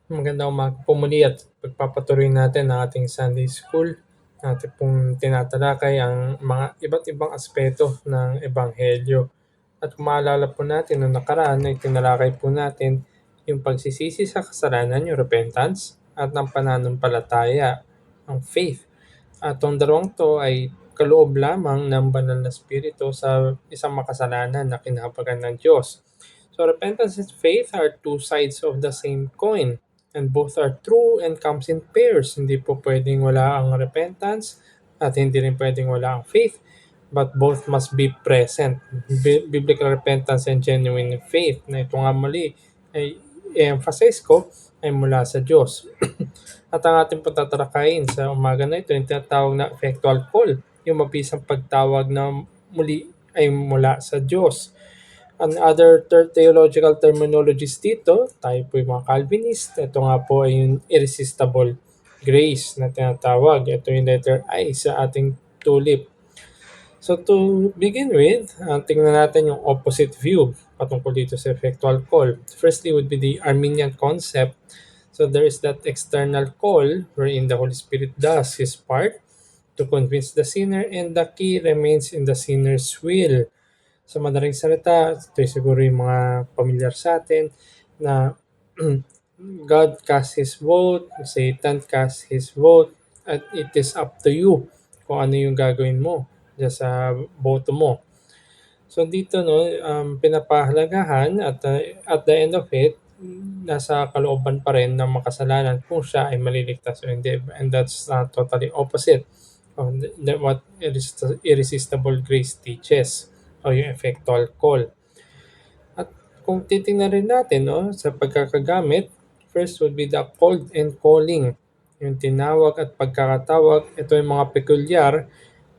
Magandang umaga po muli at pagpapatuloy natin ang ating Sunday School. Natin pong tinatalakay ang mga iba't ibang aspeto ng Ebanghelyo. At kung maalala po natin noong nakaraan ay tinalakay po natin yung pagsisisi sa kasalanan, yung repentance, at ng pananampalataya, ang faith. At ang dalawang to ay kaloob lamang ng banal na spirito sa isang makasalanan na kinahabagan ng Diyos. So repentance and faith are two sides of the same coin, and both are true and comes in pairs. Hindi po pwedeng wala ang repentance at hindi rin pwedeng wala ang faith, but both must be present. Biblical repentance and genuine faith, na ito nga muli ay i-emphasize ko, ay mula sa Diyos. At ang ating patatalakayin sa umaga na ito, yung tinatawag na effectual call, yung mabisang pagtawag na muli ay mula sa Diyos. And other theological terminologies dito, tayo po yung mga Calvinist, ito nga po ay yung irresistible grace na tinatawag. Ito yung letter I sa ating tulip. So to begin with, tingnan natin yung opposite view patungkol dito sa effectual call. Firstly would be the Arminian concept. So there is that external call wherein the Holy Spirit does His part to convince the sinner, and the key remains in the sinner's will. Sa madaling salita, ito siguro yung mga pamilyar sa atin na God casts His vote, Satan casts his vote, at it is up to you kung ano yung gagawin mo dyan sa boto mo. So dito no, pinapahalagahan at the end of it, nasa kalooban pa rin ng makasalanan kung siya ay maliligtas o hindi. And that's totally opposite of what irresistible grace teaches o yung effectual call. At kung titingnan rin natin no, sa pagkakagamit, first would be the called and calling. Yung tinawag at pagkakatawag, ito yung mga peculiar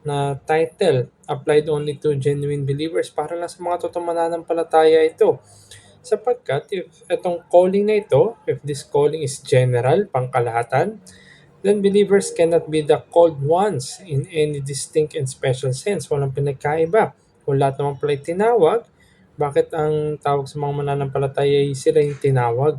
na title applied only to genuine believers, para lang sa mga totoong mananampalataya ito. Sapagkat if itong calling na ito, if this calling is general, pangkalahatan, then believers cannot be the called ones in any distinct and special sense. Walang pinagkaiba. Kung lahat naman pala tinawag, bakit ang tawag sa mga mananampalataya ay sila yung tinawag?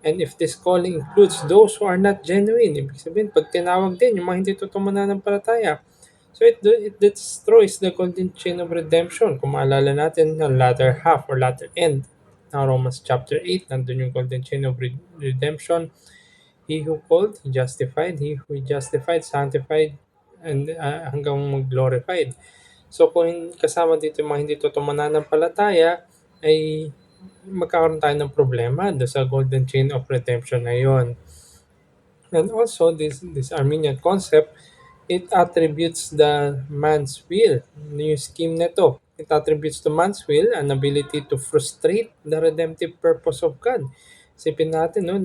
And if this calling includes those who are not genuine, ibig sabihin, pag tinawag din yung mga hindi totoong mananampalataya, so it destroys the golden chain of redemption. Kung maalala natin ng latter half or latter end ng Romans chapter 8, nandun yung golden chain of redemption. He who called, he justified. He who justified, sanctified, and hanggang mag-glorified. So kung kasama dito yung mga hindi totoong mananampalataya, ay magkakaroon tayo ng problema do sa golden chain of redemption na yun. And also, this Arminian concept, it attributes the man's will. Yung scheme nito, it attributes to man's will an ability to frustrate the redemptive purpose of God. Isipin natin, no,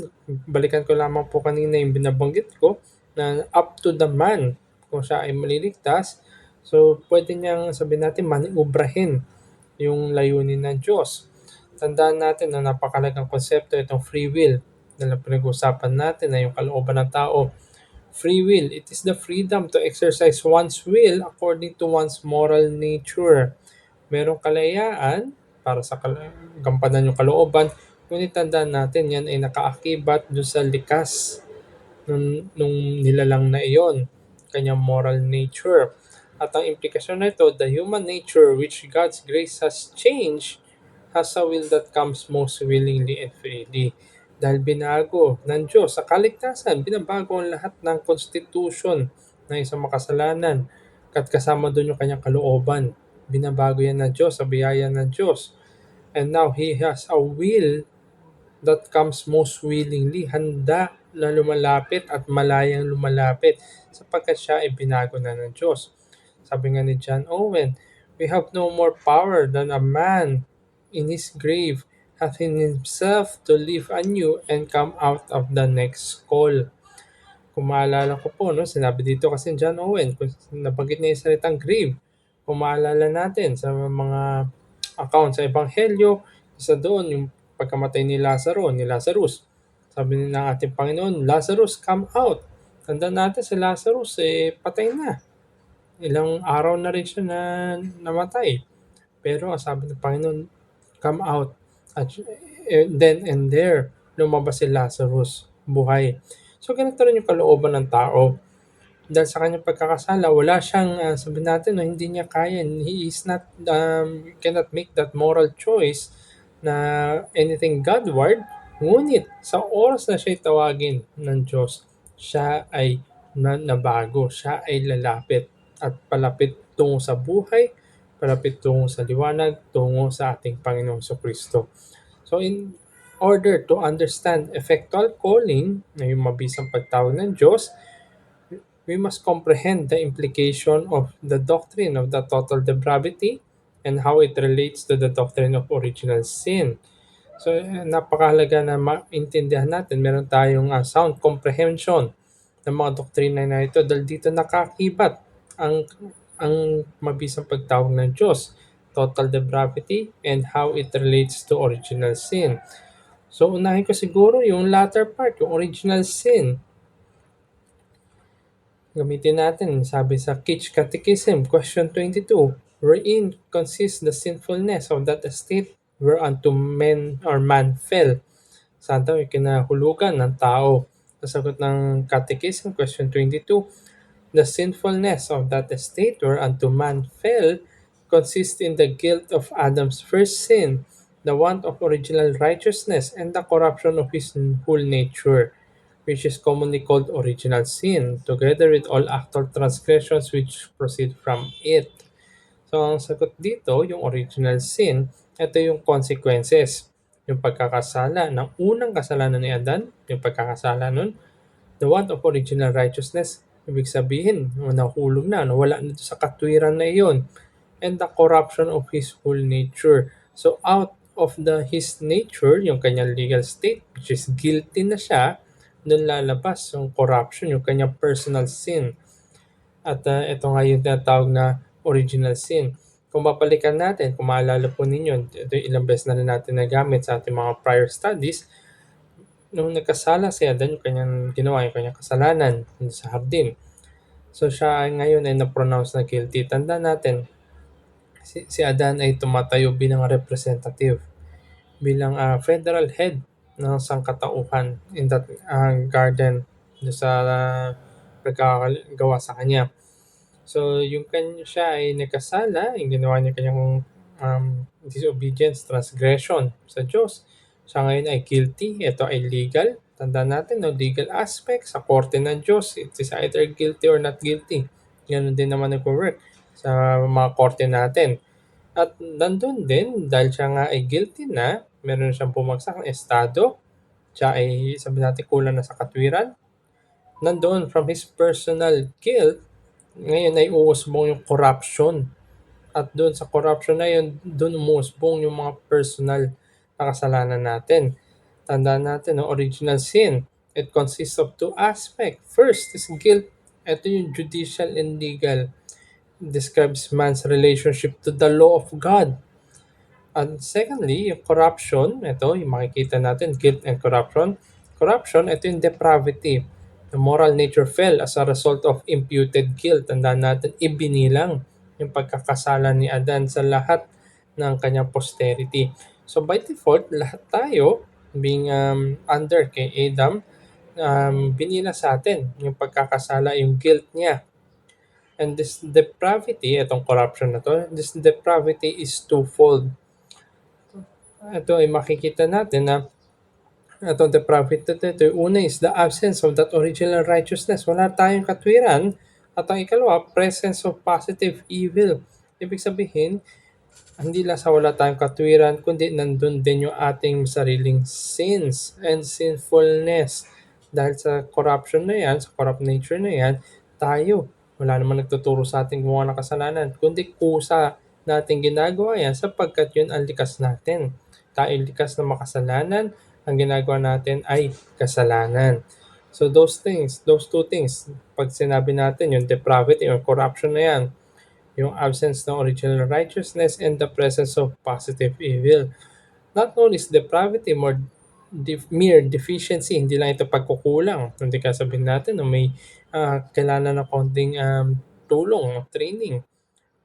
balikan ko lamang po kanina yung binabanggit ko, na up to the man kung siya ay maliligtas. So, pwede niyang sabihin natin maniubrahin yung layunin ng Diyos. Tandaan natin na napakalagang konsepto itong free will na pinag-usapan natin na yung kalooban ng tao. Free will, it is the freedom to exercise one's will according to one's moral nature. Merong kalayaan para sa gampanan yung kalooban, ngunit tandaan natin yan ay nakaakibat doon sa likas nung nilalang na iyon, kanyang moral nature. At ang implikasyon na ito, the human nature which God's grace has changed has a will that comes most willingly and freely. Dahil binago ng Diyos sa kaligtasan, binabago ang lahat ng constitution ng isang makasalanan. At kasama doon yung kanyang kalooban. Binabago yan ng Diyos, sa biyaya ng Diyos. And now He has a will that comes most willingly, handa na lumalapit at malayang lumalapit sapagkat siya ay binago na ng Diyos. Sabi nga ni John Owen, we have no more power than a man in his grave hath in himself to live anew and come out of the next call. Kung maalala ko po, no, sinabi dito kasi ni John Owen, kung nabanggit niya yung salitang grave, kung maalala natin sa mga account sa Ebanghelyo, isa doon yung pagkamatay ni Lazarus. Sabi ng ating Panginoon, Lazarus, come out. Tandaan natin si Lazarus, patay na. Ilang araw na rin siya na namatay. Pero ang sabi ng Panginoon, come out. At then and there, lumabas si Lazarus buhay. So ganito rin yung kalooban ng tao. Dahil sa kanyang pagkakasala, wala siyang, sabihin natin 'no, hindi niya kaya, he is not, cannot make that moral choice na anything Godward. Ngunit sa oras na siya'y tawagin ng Diyos, siya ay nabago, siya ay lalapit at palapit tungo sa buhay, palapit tungo sa liwanag, tungo sa ating Panginoong Kristo. So in order to understand effectual calling na yung mabisang pagtawag ng Diyos, we must comprehend the implication of the doctrine of the total depravity and how it relates to the doctrine of original sin. So, napakahalaga na maintindihan natin, meron tayong sound comprehension ng mga doktrina na ito dahil dito nakakibat ang mabisang pagtawag ng Diyos, total depravity, and how it relates to original sin. So, unahin ko siguro yung latter part, yung original sin. Gamitin natin, sabi sa Kitch Catechism, question 22, wherein consists the sinfulness of that estate whereunto men or man fell. Saan daw yung kinahulugan ng tao? Sa sagot ng Catechism, question 22, the sinfulness of that estate whereunto man fell consists in the guilt of Adam's first sin, the want of original righteousness, and the corruption of his whole nature, which is commonly called original sin, together with all actual transgressions which proceed from it. So, ang sagot dito, yung original sin, ito yung consequences. Yung pagkakasala ng unang kasalanan ni Adan, yung pagkakasala nun, the want of original righteousness, ibig sabihin, nahulog na, nawala na sa katwiran na iyon, and the corruption of his whole nature. So, out of his nature, yung kanyang legal state, which is guilty na siya, doon lalabas yung corruption, yung kanyang personal sin. At ito nga yung tinatawag na original sin. Kung babalikan natin, kung maalala po ninyo, ito yung ilang beses na rin natin nagamit sa ating mga prior studies, nung nagkasala si Adan, yung kanyang ginawa, yung kanyang kasalanan sa hardin. So siya ngayon ay na-pronounce na guilty. Tanda natin, si Adan ay tumatayo bilang representative, bilang federal head ng sangkatauhan in that garden sa pagkakagawa sa kanya. So, yung siya ay nagkasala, yung ginawa niya kanyang disobedience, transgression sa Diyos. Siya ngayon ay guilty, ito ay legal. Tandaan natin, no, legal aspect sa korte ng Diyos, it is either guilty or not guilty. Ganun din naman nag-work sa mga korte natin. At nandun din, dahil siya nga ay guilty na, meron siyang bumagsak ng estado, siya ay sabi natin kulang na sa katwiran, nandoon from his personal guilt, ngayon ay uusbong yung corruption. At doon sa corruption na yun, doon umusbong yung mga personal na kasalanan natin. Tandaan natin, no, original sin. It consists of two aspects. First is guilt. Ito yung judicial and legal. It describes man's relationship to the law of God. And secondly, yung corruption, ito yung makikita natin, guilt and corruption. Corruption, ito yung depravity. The moral nature fell as a result of imputed guilt. Tandaan natin, ibinilang yung pagkakasala ni Adan sa lahat ng kanyang posterity. So by default, lahat tayo, being under kay Adam, binila sa atin yung pagkakasala, yung guilt niya. And this depravity, itong corruption na to, this depravity is twofold. Ito ay makikita natin na itong depravity ito, yung una is the absence of that original righteousness. Wala tayong katwiran. At ang ikalawa, presence of positive evil. Ibig sabihin, hindi lang sa wala tayong katwiran, kundi nandun din yung ating sariling sins and sinfulness. Dahil sa corruption na yan, sa corrupt nature na yan, tayo, wala naman nagtuturo sa ating gumawa ng kasalanan, kundi kusa natin ginagawa yan sapagkat yun ang likas natin. Tayo likas na makasalanan, ang ginagawa natin ay kasalanan. So those things, those two things, pag sinabi natin yung depravity or corruption na yan, yung absence ng original righteousness and the presence of positive evil. Not only is depravity more mere deficiency, hindi lang ito pagkukulang. Hindi ka sabihin natin na may kailangan ng konting tulong, training.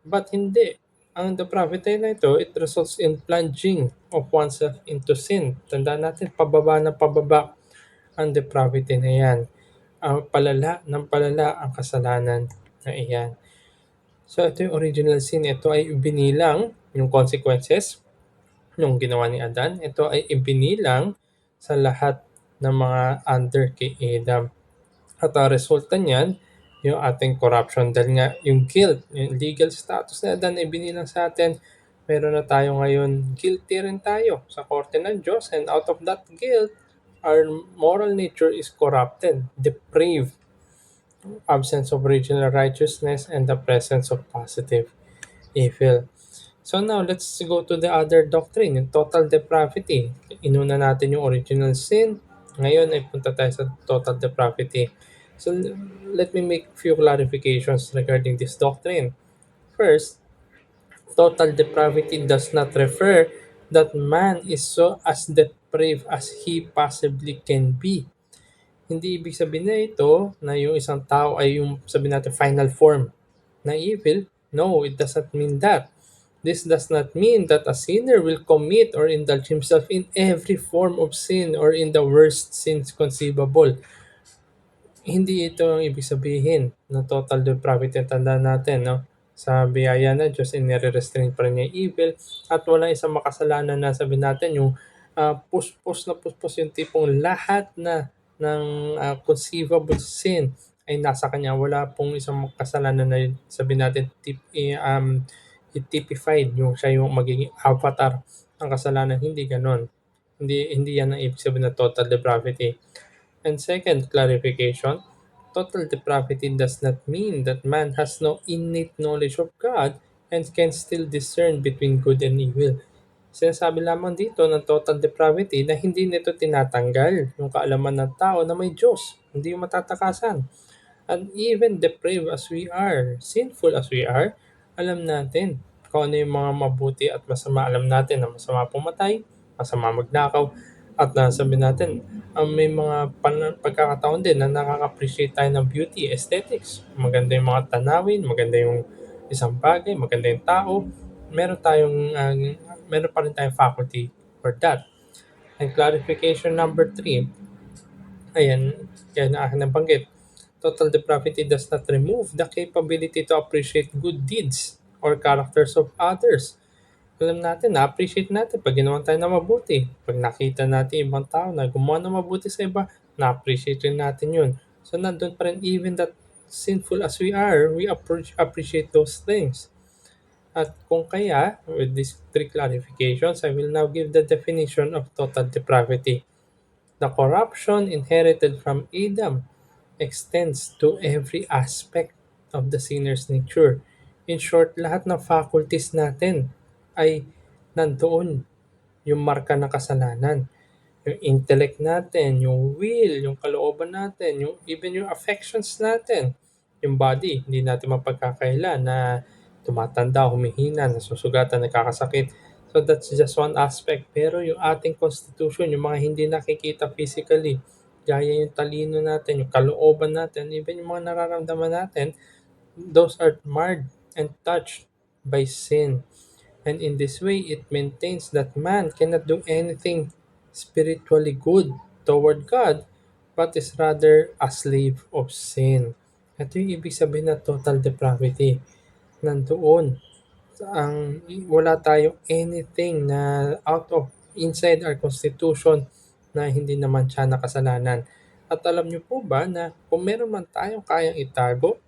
But hindi. Ang depravity na ito, it results in plunging of oneself into sin. Tandaan natin, pababa ng pababa ang depravity na yan. Ang palala ng palala ang kasalanan na iyan. So ito yung original sin. Ito ay binilang yung consequences nung ginawa ni Adan. Ito ay ibinilang sa lahat ng mga under kay Adam. At ang resulta niyan, yung ating corruption. Dahil nga yung guilt, yung legal status na Adan ay binilang sa atin, meron na tayo ngayon, guilty rin tayo sa korte ng Diyos. And out of that guilt, our moral nature is corrupted, depraved, absence of original righteousness, and the presence of positive evil. So now, let's go to the other doctrine, yung total depravity. Inuna natin yung original sin. Ngayon ay punta tayo sa total depravity. So let me make few clarifications regarding this doctrine. First, total depravity does not refer that man is so as depraved as he possibly can be. Hindi ibig sabihin na ito na yung isang tao ay yung sabihin natin final form na evil. No, it doesn't mean that. This does not mean that a sinner will commit or indulge himself in every form of sin or in the worst sins conceivable. Hindi ito ang ibig sabihin ng total depravity. Tandaan natin, no? Sa biyaya ng Diyos, inire-restrain pa rin niya yung evil at walang isang makasalanan na sabihin natin yung puspos na puspos yung tipong lahat na ng conceivable sin ay nasa kanya. Wala pong isang kasalanan na sabihin natin typified yung siya yung magiging avatar ng kasalanan. Hindi ganon. Hindi yan ang ibig sabihin ng total depravity. And second clarification, total depravity does not mean that man has no innate knowledge of God and can still discern between good and evil. Sinasabi lamang dito ng total depravity na hindi nito tinatanggal yung kaalaman ng tao na may Diyos. Hindi yung matatakasan. And even depraved as we are, sinful as we are, alam natin kung ano yung mga mabuti at masama. Alam natin na masama pumatay, masama magnakaw, at sabi natin, may mga pagkakataon din na nakaka-appreciate tayo ng beauty, aesthetics. Maganda yung mga tanawin, maganda yung isang bagay, maganda yung tao. Meron tayong, meron pa rin tayong faculty for that. And clarification number 3, ayan, yan na akin nabanggit. Total depravity does not remove the capability to appreciate good deeds or characters of others. Alam natin, na-appreciate natin pag ginawa tayo na mabuti. Pag nakita natin ibang tao na gumawa na mabuti sa iba, na-appreciate rin natin yun. So nandun pa rin, even that sinful as we are, we appreciate those things. At kung kaya, with these 3 clarifications, I will now give the definition of total depravity. The corruption inherited from Adam extends to every aspect of the sinner's nature. In short, lahat ng faculties natin ay nandoon yung marka ng kasalanan. Yung intellect natin, yung will, yung kalooban natin, yung even yung affections natin. Yung body, hindi natin mapagkakaila na tumatanda, humihina, nasusugatan, nagkakasakit. So that's just one aspect. Pero yung ating constitution, yung mga hindi nakikita physically, gaya yung talino natin, yung kalooban natin, even yung mga nararamdaman natin, those are marred and touched by sin. And in this way, it maintains that man cannot do anything spiritually good toward God, but is rather a slave of sin. Ito yung ibig sabihin ng total depravity. Nandoon ang wala tayong anything na out of inside our constitution na hindi naman siya nakasalanan. At alam niyo po ba na kung meron man tayong kayang itago,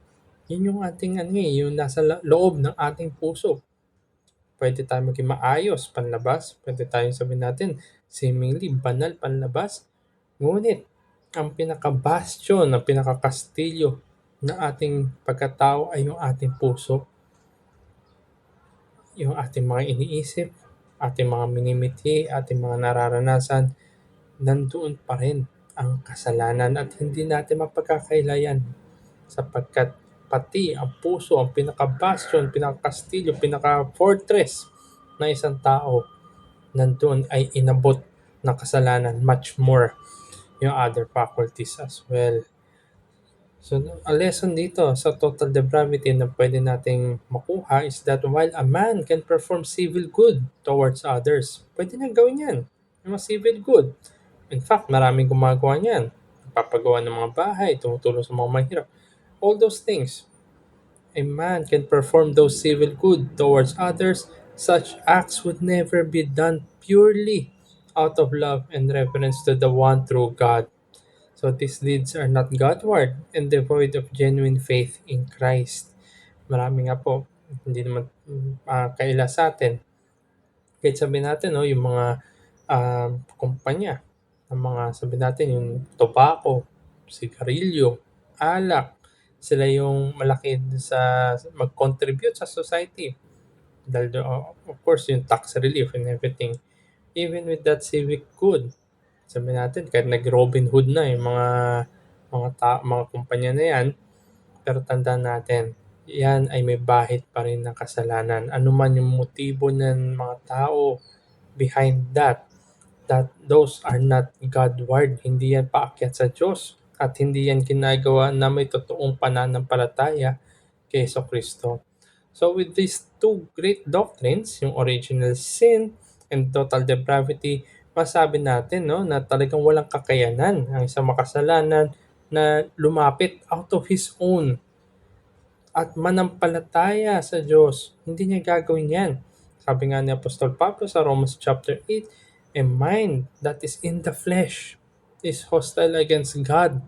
yun yung ating yung nasa loob ng ating puso. Pwede tayong maging maayos panlabas, pwede tayong sabihin natin seemingly banal panlabas, ngunit ang pinaka-bastion, ang pinaka-kastilyo ng ating pagkatao ay yung ating puso, yung ating mga iniisip, ating mga minimithi, ating mga nararanasan, nandoon pa rin ang kasalanan at hindi natin mapagkakailayan sapagkat pati ang puso, ang pinaka-bastion, pinaka-kastilyo, pinaka-fortress ng isang tao, nandun ay inabot ng kasalanan much more yung other faculties as well. So, a lesson dito sa total depravity na pwede nating makuha is that while a man can perform civil good towards others, pwede niya gawin yan. Yung mga civil good. In fact, maraming gumagawa niyan. Papagawa ng mga bahay, tumutulong sa mga mahirap. All those things. A man can perform those civil good towards others. Such acts would never be done purely out of love and reverence to the one true God. So these deeds are not Godward and devoid of genuine faith in Christ. Marami nga po, hindi naman kaila sa atin. Kahit sabihin natin, no, yung mga kumpanya, ng mga sabihin natin, yung tobacco, sigarilyo, alak, sila yung malaki sa mag-contribute sa society. Dahil, of course, yung tax relief and everything. Even with that civic good, sabihin natin, kahit nag-Robin Hood na yung mga kumpanya na yan, pero tandaan natin, yan ay may bahid pa rin ng kasalanan. Ano man yung motibo ng mga tao behind that those are not Godward. Hindi yan paakyat sa Diyos at hindi yan ginagawa na may totoong pananampalataya kay Kristo. So with these two great doctrines, yung original sin and total depravity, masabi natin, no, na talagang walang kakayanan ang isang makasalanan na lumapit out of his own at manampalataya sa Diyos. Hindi niya gagawin yan. Sabi nga ni Apostol Pablo sa Romans chapter 8, "A mind that is in the flesh is hostile against God."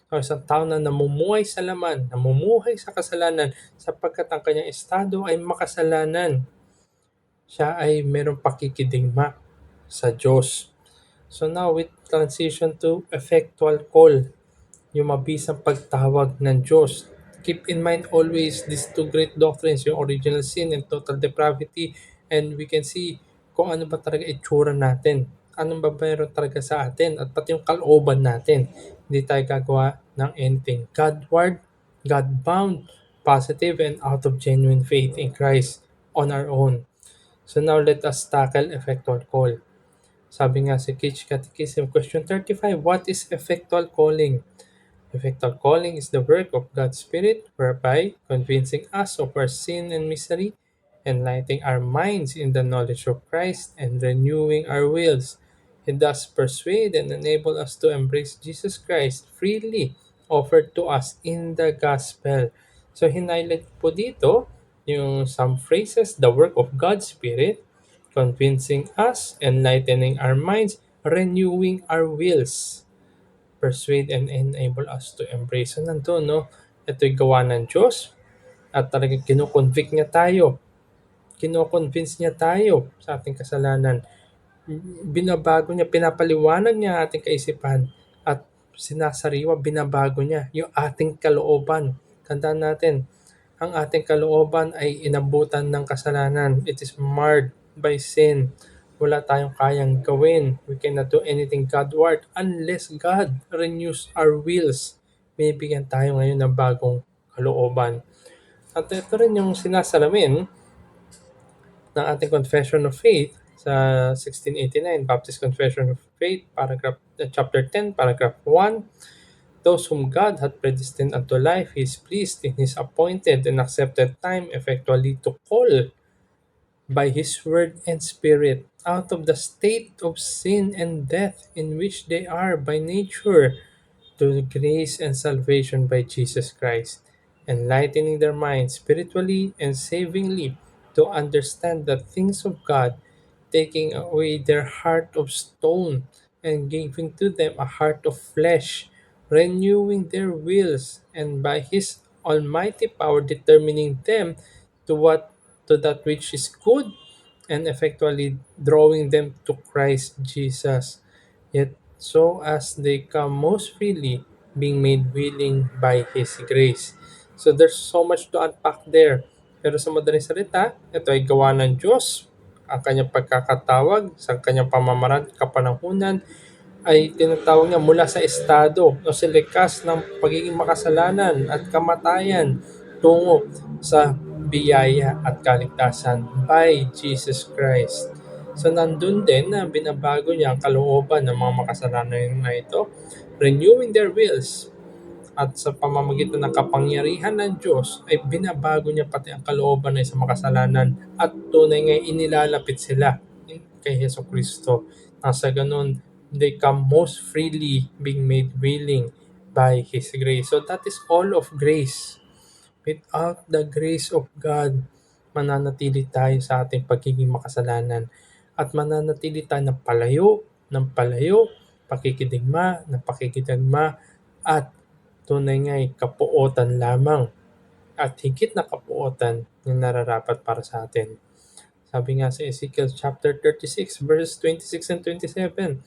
O isang tao na namumuhay sa laman, namumuhay sa kasalanan sapagkat ang kanyang estado ay makasalanan. Siya ay merong pakikidigma sa Diyos. So now we transition to effectual call, yung mabisang pagtawag ng Diyos. Keep in mind always these two great doctrines, yung original sin and total depravity, and we can see kung ano ba talaga itsura natin. Anong ba meron talaga sa atin at pati yung kalooban natin. Hindi tayo gagawa ng anything Godward, God-bound, positive, and out of genuine faith in Christ on our own. So now let us tackle effectual call. Sabi nga sa Cage Catechism, question 35, what is effectual calling? Effectual calling is the work of God's Spirit, whereby convincing us of our sin and misery, enlightening our minds in the knowledge of Christ, and renewing our wills. He thus persuade and enable us to embrace Jesus Christ freely offered to us in the gospel. So, hinighlight po dito yung some phrases, the work of God's Spirit, convincing us, enlightening our minds, renewing our wills, persuade and enable us to embrace. So nandun, no? Ito'y gawa ng Diyos at talagang kinoconvict niya tayo. Kinoconvince niya tayo sa ating kasalanan. Binabago niya, pinapaliwanag niya ating kaisipan at sinasariwa, binabago niya yung ating kalooban. Tandaan natin, ang ating kalooban ay inabutan ng kasalanan. It is marred by sin. Wala tayong kayang gawin. We cannot do anything Godward unless God renews our wills. Binibigyan tayo ngayon ng bagong kalooban. At ito rin yung sinasalamin ng ating Confession of Faith sa 1689, Baptist Confession of Faith, chapter 10, paragraph 1. Those whom God hath predestined unto life, He is pleased in His appointed and accepted time effectually to call by His word and Spirit out of the state of sin and death in which they are by nature to grace and salvation by Jesus Christ, enlightening their minds spiritually and savingly to understand the things of God, taking away their heart of stone and giving to them a heart of flesh, renewing their wills, and by His almighty power determining them to what to that which is good, and effectually drawing them to Christ Jesus. Yet so as they come most freely, being made willing by His grace. So there's so much to unpack there. Pero sa madaling salita, ito ay gawa ng Diyos. Ang kanyang pagkakatawag sa kanyang pamamaraan, kapanahunan, ay tinatawag niya mula sa estado o sa likas ng pagiging makasalanan at kamatayan tungo sa biyaya at kaligtasan by Jesus Christ. So nandun din na binabago niya ang kalooban ng mga makasalanan na ito, renewing their wills, at sa pamamagitan ng kapangyarihan ng Diyos ay binabago niya pati ang kalooban ng isang makasalanan at tunay nga inilalapit sila kay Heso Kristo. Nang sa ganun, they come most freely being made willing by His grace. So that is all of grace. Without the grace of God, mananatili tayo sa ating pagiging makasalanan at mananatili tayo ng palayo, pakikidigma, ng pakikidigma at tunay nga'y kapuotan lamang at higit na kapuotan yung nararapat para sa atin. Sabi nga sa Ezekiel chapter 36 verses 26 and 27,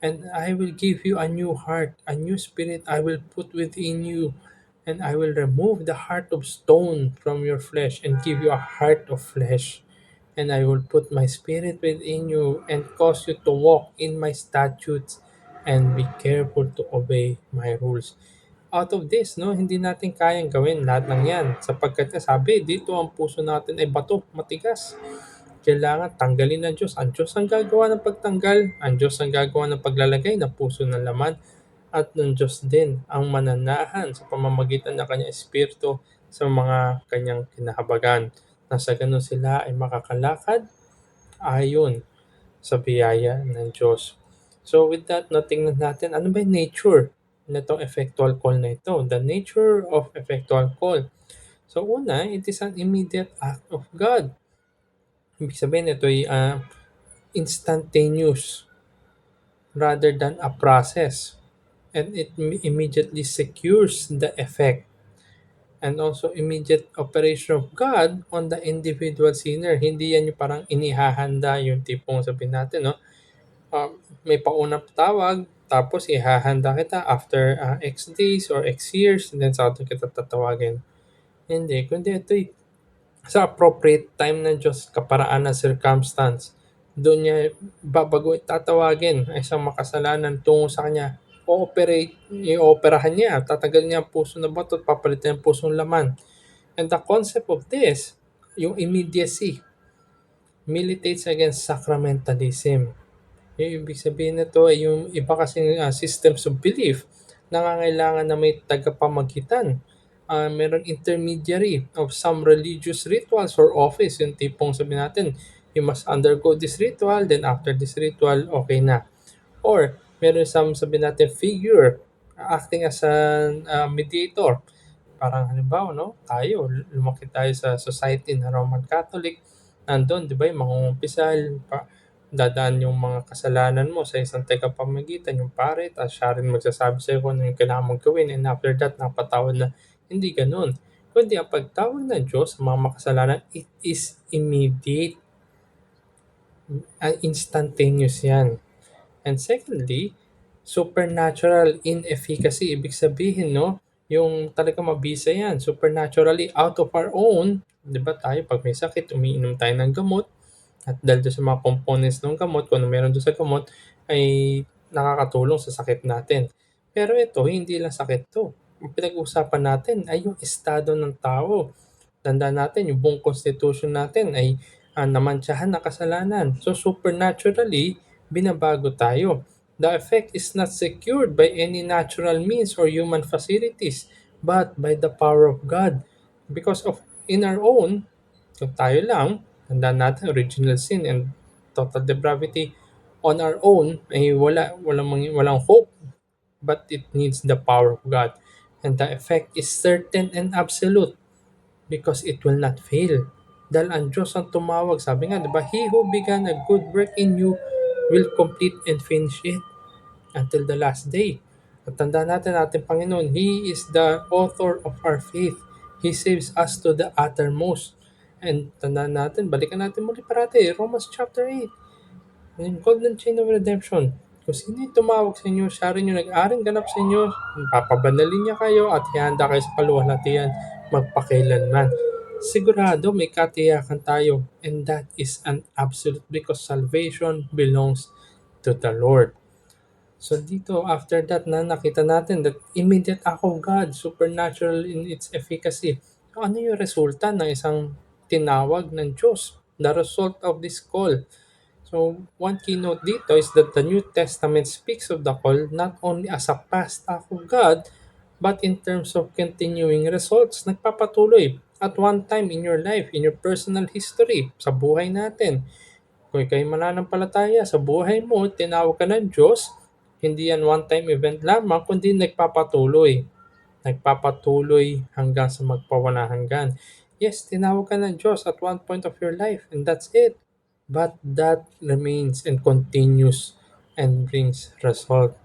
"And I will give you a new heart, a new spirit I will put within you, and I will remove the heart of stone from your flesh and give you a heart of flesh. And I will put my spirit within you and cause you to walk in my statutes and be careful to obey my rules." Out of this, no, hindi natin kayang gawin lahat ng yan sapagkat sabi dito ang puso natin ay bato, matigas. Kailangan tanggalin ng Diyos. Ang Diyos ang gagawa ng pagtanggal, ang Diyos ang gagawa ng paglalagay ng puso ng laman, at ng Diyos din ang mananahan sa pamamagitan ng kanyang espiritu sa mga kanyang kinahabagan. Na sa ganun sila ay makakalakad ayon sa biyaya ng Diyos. So with that, no, tingnan natin ano ba yung nature nitong effectual call na ito. The nature of effectual call. So una, it is an immediate act of God. Ibig sabihin ito ay instantaneous rather than a process, and it immediately secures the effect and also immediate operation of God on the individual sinner. Hindi yan yung parang inihahanda yung tipong sabihin natin, no? May paunang tawag, tapos ihahanda kita after X days or X years, and then sa atin kita tatawagin. Hindi, kundi ito'y sa appropriate time ng Diyos, kaparaan ng circumstance. Doon niya tatawagin ang isang makasalanan tungo sa kanya. I-operahan niya, tatagalin niya ang puso na bato at papalitan ang pusong laman. And the concept of this, yung immediacy, militates against sacramentalism. Yung ibig sabihin nito ay yung iba kasing systems of belief, nangangailangan na may tagapamagitan. Meron intermediary of some religious rituals or office, yung tipong sabi natin, you must undergo this ritual, then after this ritual, okay na. Or meron some sabi natin figure acting as an mediator. Parang halimbawa, no, tayo, lumaki tayo sa society na Roman Catholic, nandun, di ba, yung mangungumpisal, dadaan yung mga kasalanan mo sa isang tagapamagitan, yung pare, tapos siya rin magsasabi sa'yo kung ano yung kailangan mong gawin, and after that, napatawad na. Hindi ganun. Kundi ang pagtawag ng Diyos sa mga makasalanan, it is immediate, instantaneous yan. And secondly, supernatural in efficacy. Ibig sabihin, no, yung talaga mabisa yan, supernaturally out of our own. Di ba tayo, pag may sakit, umiinom tayo ng gamot. At dahil doon sa mga components ng gamot, kung ano meron doon sa gamot, ay nakakatulong sa sakit natin. Pero ito, hindi lang sakit to. Ang pinag-uusapan natin ay yung estado ng tao. Tandaan natin, yung buong constitution natin ay namantsahan na kasalanan. So supernaturally, binabago tayo. The effect is not secured by any natural means or human facilities, but by the power of God. Because of in our own, kung tayo lang, tandaan natin original sin and total depravity on our own ay walang hope, but it needs the power of God. And the effect is certain and absolute because it will not fail. Dahil ang Diyos ang tumawag. Sabi nga, di ba, He who began a good work in you will complete and finish it until the last day. At tandaan natin ating Panginoon, He is the author of our faith. He saves us to the uttermost. And tandaan natin, balikan natin muli parati, Romans chapter 8. Yung golden chain of redemption. Kung sino yung tumawag sa inyo, siya rin yung nag-aring ganap sa inyo, papabanalin niya kayo at ihanda kayo sa kaluwalhatian magpakailanman. Sigurado may katiyakan tayo, and that is an absolute because salvation belongs to the Lord. So dito, after that na nakita natin that immediate act of God, supernatural in its efficacy. So ano yung resulta ng isang tinawag ng Diyos? The result of this call. So one keynote dito is that the New Testament speaks of the call not only as a past act of God, but in terms of continuing results, nagpapatuloy at one time in your life, in your personal history, sa buhay natin. Kung ikaw'y mananampalataya sa buhay mo, tinawag ka ng Diyos, hindi yan one-time event lamang, kundi nagpapatuloy. Nagpapatuloy hanggang sa magpawalang hanggan. Yes, tinawag ka ng Diyos at one point of your life, and that's it. But that remains and continues and brings result.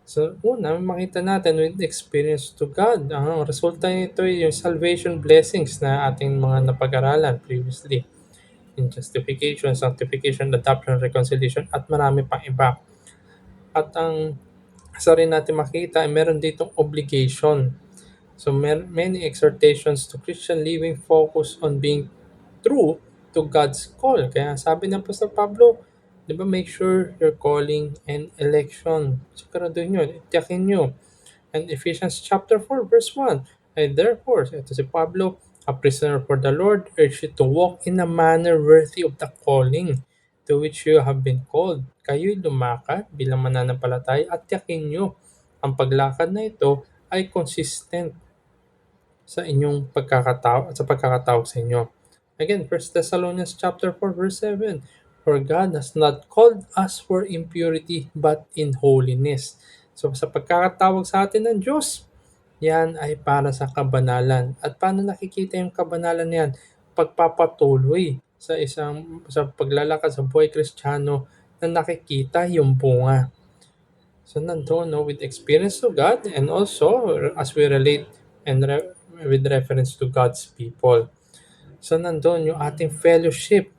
So, una, makita natin with experience to God. Ang resulta nito ay yung salvation blessings na ating mga napag-aralan previously. In justification, sanctification, adoption, reconciliation, at marami pang iba. At ang isa rin natin makita ay meron ditong obligation. So, many exhortations to Christian living focus on being true to God's call. Kaya sabi ng Apostol Pablo, di ba, make sure your calling and election. Siguraduhin nyo, itiyakin nyo. And Ephesians chapter 4 verse 1, and therefore, ito si Pablo, a prisoner for the Lord, urge you to walk in a manner worthy of the calling to which you have been called. Kayo'y lumakad bilang mananampalataya at tiyakin nyo ang paglakad na ito ay consistent sa inyong pagkakatawag sa inyo. Again, First Thessalonians chapter 4 verse 7, for God has not called us for impurity but in holiness. So sa pagkakatawag sa atin ng Diyos, yan ay para sa kabanalan. At paano nakikita yung kabanalan na yan? Pagpapatuloy sa paglalakad sa buhay Kristiyano na nakikita yung bunga. So nandun, no, with experience to God and also as we relate and with reference to God's people. So nandun yung ating fellowship.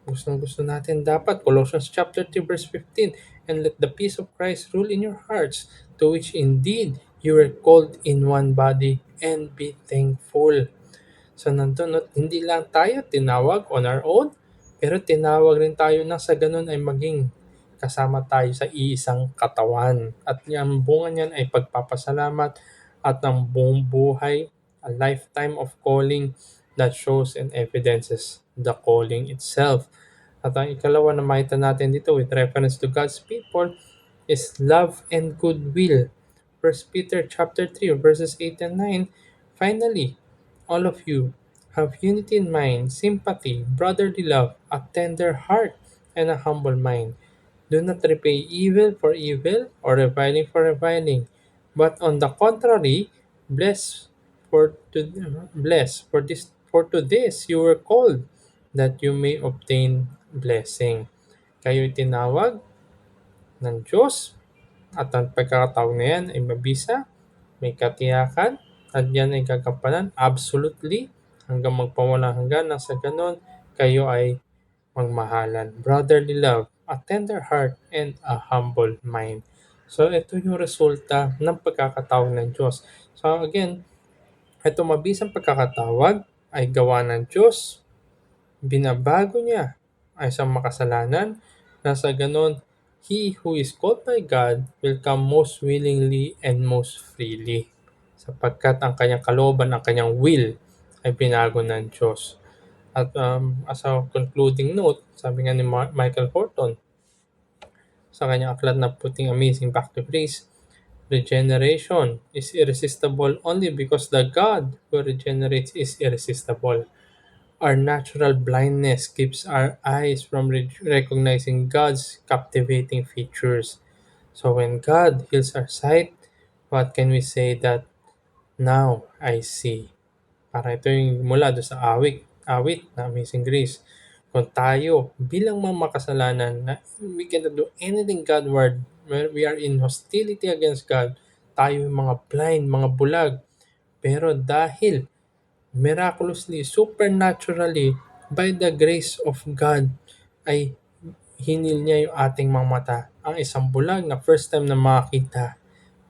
Gustong gusto natin dapat. Colossians chapter 3 verse 15, and let the peace of Christ rule in your hearts, to which indeed you were called in one body, and be thankful. So nandun, no, hindi lang tayo tinawag on our own, pero tinawag rin tayo na sa ganun ay maging kasama tayo sa iisang katawan. At yung bunga niyan ay pagpapasalamat at ang buong buhay, a lifetime of calling that shows and evidences the calling itself. At ang ikalawa na makita natin dito with reference to God's people is love and goodwill. First Peter chapter 3 verses 8 and 9. Finally, all of you have unity in mind, sympathy, brotherly love, a tender heart, and a humble mind. Do not repay evil for evil or reviling for reviling, but on the contrary, bless for to this you were called, that you may obtain blessing. Kayo'y tinawag ng Diyos at ang pagkakataon na yan ay mabisa, may katiyakan, at yan ay gagampanan absolutely hanggang magpawalang hanggan na sa ganon kayo ay magmahalan. Brotherly love, a tender heart, and a humble mind. So ito yung resulta ng pagkakatawag ng Diyos. So again, ito mabisang pagkakatawag ay gawa ng Diyos, binabago niya ay isang makasalanan na sa ganon, he who is called by God will come most willingly and most freely, sapagkat ang kanyang kalooban, ang kanyang will ay binago ng Diyos. At as a concluding note, sabi nga ni Michael Horton sa kanyang aklat na Putting Amazing Back to Grace, regeneration is irresistible only because the God who regenerates is irresistible. Our natural blindness keeps our eyes from recognizing God's captivating features. So when God heals our sight, what can we say that now I see? Para ito yung mula do sa awit na Amazing Grace. Kung tayo bilang mga makasalanan na we cannot do anything Godward, where we are in hostility against God, tayo yung mga blind, mga bulag. Pero dahil miraculously, supernaturally, by the grace of God, ay hinil niya yung ating mga mata. Ang isang bulag na first time na makakita,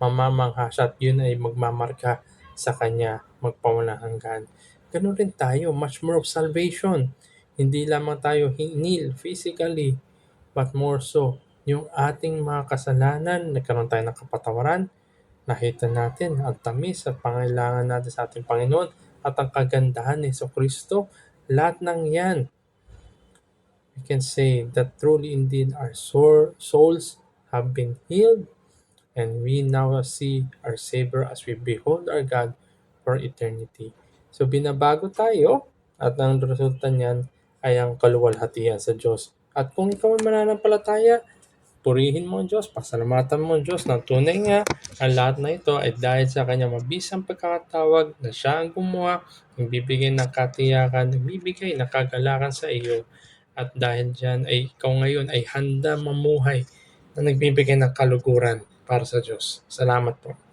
mamamangha siya at yun ay magmamarka sa kanya magpawalang hanggan. Ganun rin tayo, much more of salvation. Hindi lamang tayo hinil physically, but more so, yung ating mga kasalanan, nagkaroon tayo ng kapatawaran, nakita natin ang tamis at pangailangan natin sa ating Panginoon at ang kagandahan ni Kristo. Lahat ng yan, we can say that truly indeed our souls have been healed, and we now see our Savior as we behold our God for eternity. So binabago tayo at ang resulta niyan ay ang kaluwalhatian sa Diyos. At kung ikaw ay mananampalataya, purihin mo ang Diyos, pasalamatan mo ang Diyos ng tunay nga ang lahat na ito ay dahil sa kanyang mabisang pagkakatawag na siya ang gumawa, nagbibigay ng katiyakan, nagbibigay ng kagalakan sa iyo. At dahil dyan ay ikaw ngayon ay handa mamuhay na nagbibigay ng kaluguran para sa Diyos. Salamat po.